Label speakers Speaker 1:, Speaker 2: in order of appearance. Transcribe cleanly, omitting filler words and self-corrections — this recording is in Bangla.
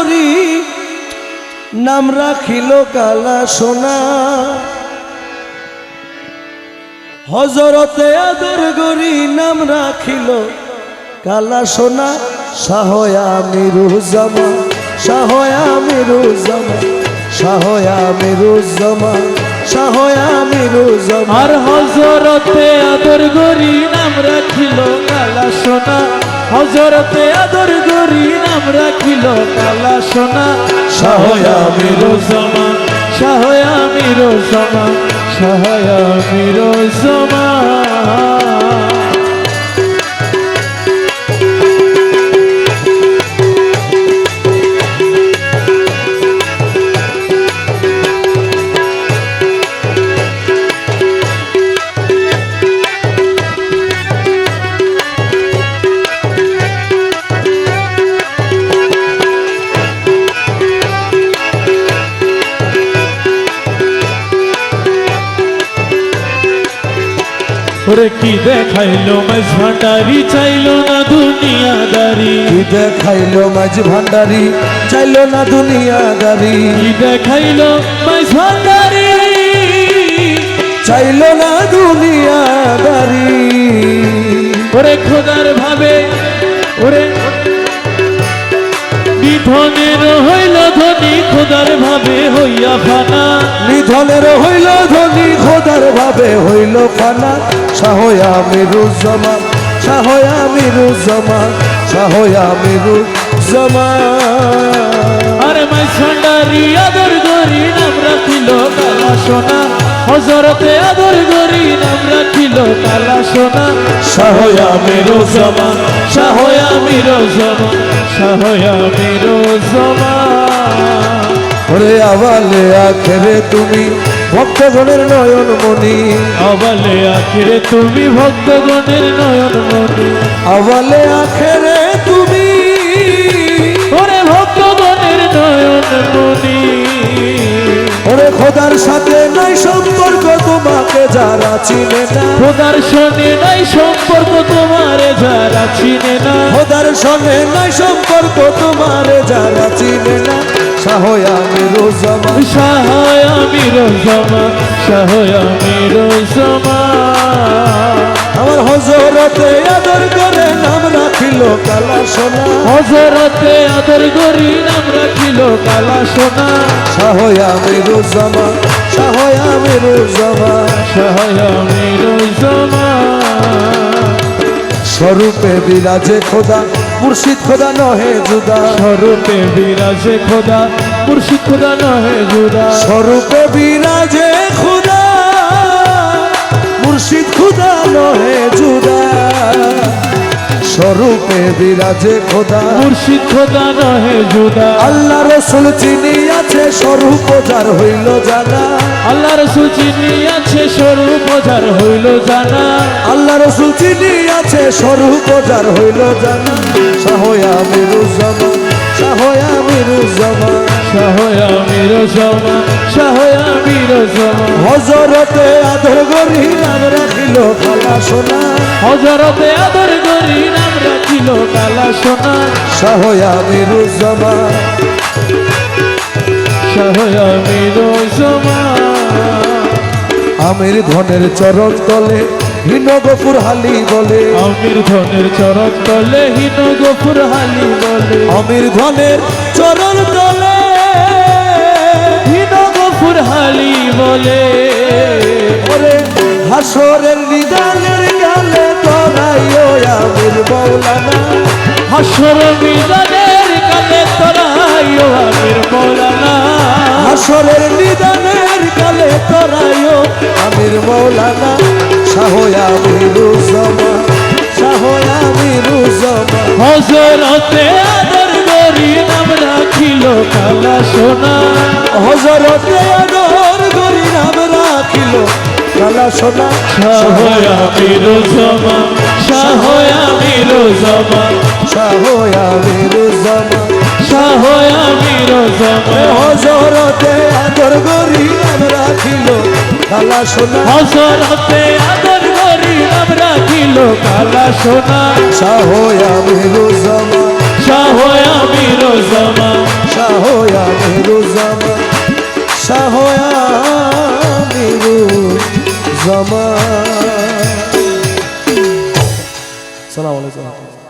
Speaker 1: গরি নাম রাখিল কালা সোনা হজরতে আদর গরি নাম রাখিল কালা সোনা শাহয়া মিরুজ্জামা শাহয়া মিরুজ্জামা শাহয়া মিরুজ্জামা শাহয়া মিরুজ্জামা
Speaker 2: আর হজরতে আদর গরি নাম রাখিল কালা সোনা হজরতে আদর গরি নাম রাখিল কালা সোনা শাহয়া মিরুজ্জামা শাহয়া মিরুজ্জামা শাহয়া মিরুজ্জামা ওরে কি দেখাইলো মাঝ ভান্ডারি চাইলো না দুনিয়াদারি
Speaker 1: কি দেখাইলো মাঝ ভান্ডারি চাইলো না দুনিয়াদারি
Speaker 2: কি দেখাইলো মাঝ ভান্ডারি
Speaker 1: চাইলো না দুনিয়াদারি
Speaker 2: ওরে খোদার ভাবে ওরে নিধনের হইল ধনী খোদার ভাবে হইয়া ফানা
Speaker 1: নিধনের হইল ধনী খোদার ভাবে হইল ফানা শাহয়া মিরুজ্জামা শাহয়া মিরুজ্জামা শাহয়া মিরুজ্জামা
Speaker 2: আরে মাই ভান্ডারি আদর গরি নাম রাখিল কালা সোনা হজরতে আদর গরি নাম রাখিল কালা সোনা শাহয়া মিরুজ্জামা শাহয়া মিরুজ্জামা শাহয়া মিরুজ্জামা
Speaker 1: ওরে আওয়ালে আখেরে তুমি ভক্তগণের নয়ন মনি
Speaker 2: আওয়ালে আখেরে তুমি ভক্তগণের নয়ন মনি
Speaker 1: আওয়ালে আখেরে তুমি
Speaker 2: ওরে ভক্তগণের নয়ন মনি
Speaker 1: ওরে খোদার সাথে নাই সম্পর্ক তোমাকে যারা চিনে না
Speaker 2: খোদার সঙ্গে নাই সম্পর্ক তোমারে যারা চিনে না
Speaker 1: খোদার সঙ্গে নাই সম্পর্ক তোমারে যারা চিনে না শাহয়া মিরুজ্জামা
Speaker 2: শাহয়া মিরুজ্জামা শাহয়া মিরুজ্জামা
Speaker 1: আমার হজরতে আদর করে নাম রাখিল কালা সোনা
Speaker 2: হজরতে আদর গরি নাম রাখিল কালা সোনা
Speaker 1: শাহয়া মিরুজ্জামা শাহয়া মিরুজ্জামা
Speaker 2: শাহয়া মিরুজ্জামা
Speaker 1: স্বরূপে বিরাজে খোদা মুর্শিদ খোদা নহে জুদা
Speaker 2: স্বরূপে বিরাজে খোদা মুর্শিদ খোদা নহে জুদা
Speaker 1: স্বরূপে বিরাজে খোদা মুর্শিদ খোদা নহে জুদা স্বরূপে বিরাজে খোদা
Speaker 2: মুর্শিদ খোদা নহে জুদা
Speaker 1: আল্লাহ রসুল চিনি আছে স্বরূপ যার হইল জানা
Speaker 2: আল্লাহ রসুল চিনি আছে স্বরূপ যার হইল জানা
Speaker 1: আল্লাহ রসুল চিনি আছে স্বরূপ যার হইল জানা শাহয়া মিরুজ্জামা শাহয়া মিরুজ্জামা
Speaker 2: শাহয়া মিরুজ্জামা শাহয়া মিরুজ্জামা
Speaker 1: হজরতে আদর গরি নাম রাখিল কালা সোনা
Speaker 2: হজরতে আদর গরি নাম রাখিল কালা সোনা
Speaker 1: শাহয়া মিরুজ্জামা
Speaker 2: শাহয়া মিরুজ্জামা
Speaker 1: আমির ধনের চরণ তলে হীন গফুর হালি বলে
Speaker 2: আমির ধনের চরণ তলে হীন গফুর হালি বলে
Speaker 1: আমির ধনের চরণ তলে
Speaker 2: হীন গফুর হালি বলে
Speaker 1: ওরে হাসরের নিদানের গালে তোরাইও আমির মৌলানা
Speaker 2: হাসর মিজানের কালে তোরাইও আমির মৌলানা
Speaker 1: হাসরের নিদানের গালে তোরাইও আমির মৌলানা শাহয়া মিরুজ্জামা শাহয়া মিরুজ্জামা
Speaker 2: হজরতে আদর গরি নাম রাখিল কালা সোনা
Speaker 1: হজরতে আদর গরি নাম রাখিল কালা সোনা
Speaker 2: শাহয়া মিরুজ্জামা শাহয়া মিরুজ্জামা
Speaker 1: শাহয়া মিরুজ্জামা
Speaker 2: শাহয়া মিরুজ্জামা
Speaker 1: হজরতে আদর গরি নাম রাখিল কালা সোনা
Speaker 2: হজরতে আদর গরি নাম রাখিল কালা সোনা
Speaker 1: শাহয়া মিরুজ্জামা
Speaker 2: শাহয়া মিরুজ্জামা
Speaker 1: জামান শাহয়ামিরুজ্জামান। সালাম আলাইকুম।